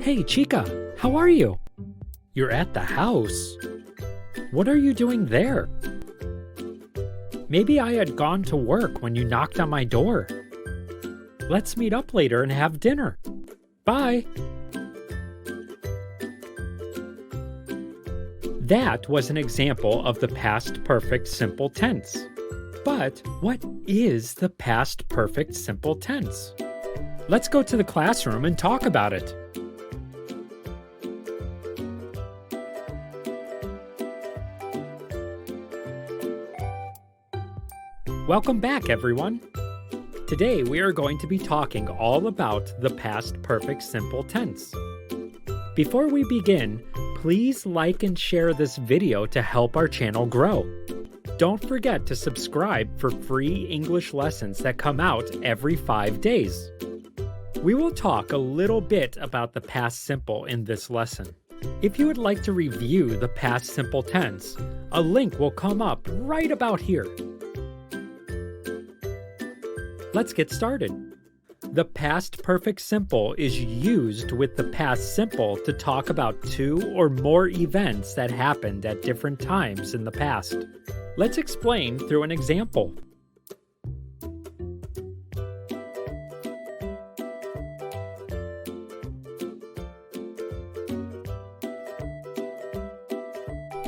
Hey, Chica, how are you? You're at the house? What are you doing there? Maybe I had gone to work when you knocked on my door. Let's meet up later and have dinner. Bye. That was an example of the past perfect simple tense. But what is the past perfect simple tense? Let's go to the classroom and talk about it. Welcome back, everyone. Today we are going to be talking all about the past perfect simple tense. Before we begin, please like and share this video to help our channel grow. Don't forget to subscribe for free English lessons that come out every 5 days. We will talk a little bit about the past simple in this lesson. If you would like to review the past simple tense, a link will come up right about here. Let's get started. The past perfect simple is used with the past simple to talk about two or more events that happened at different times in the past. Let's explain through an example.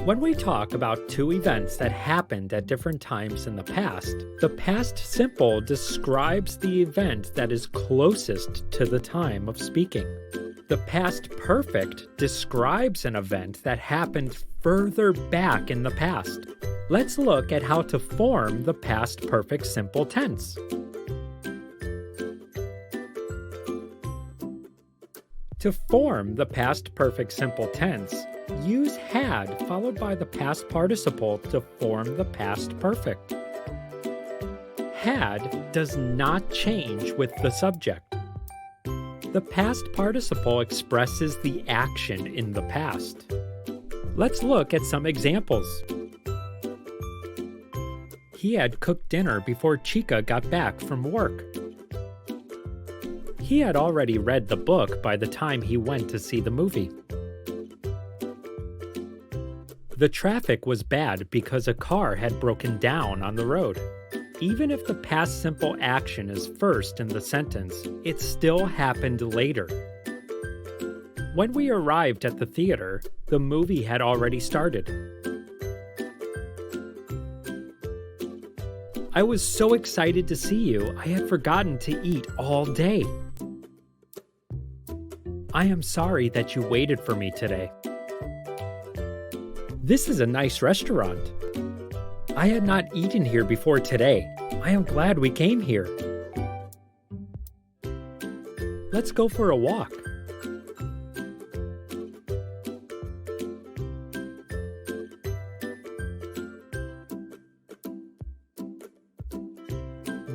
When we talk about two events that happened at different times in the past simple describes the event that is closest to the time of speaking. The past perfect describes an event that happened further back in the past. Let's look at how to form the past perfect simple tense. To form the past perfect simple tense, use had followed by the past participle to form the past perfect. Had does not change with the subject. The past participle expresses the action in the past. Let's look at some examples. He had cooked dinner before Chica got back from work. He had already read the book by the time he went to see the movie. The traffic was bad because a car had broken down on the road. Even if the past simple action is first in the sentence, it still happened later. When we arrived at the theater, the movie had already started. I was so excited to see you, I had forgotten to eat all day. I am sorry that you waited for me today. This is a nice restaurant. I had not eaten here before today. I am glad we came here. Let's go for a walk.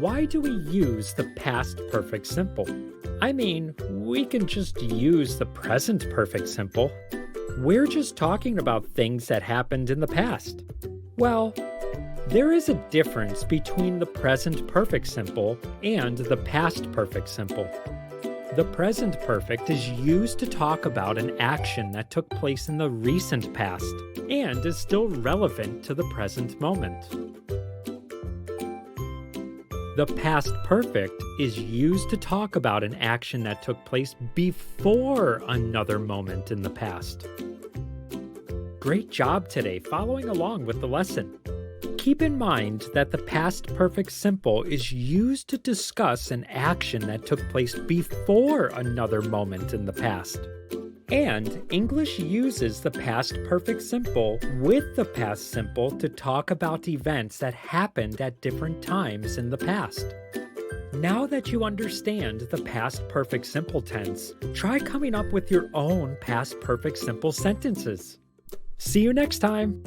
Why do we use the past perfect simple? I mean, we can just use the present perfect simple. We're just talking about things that happened in the past. Well, there is a difference between the present perfect simple and the past perfect simple. The present perfect is used to talk about an action that took place in the recent past and is still relevant to the present moment. The past perfect is used to talk about an action that took place before another moment in the past. Great job today following along with the lesson. Keep in mind that the past perfect simple is used to discuss an action that took place before another moment in the past. And English uses the past perfect simple with the past simple to talk about events that happened at different times in the past. Now that you understand the past perfect simple tense, try coming up with your own past perfect simple sentences. See you next time!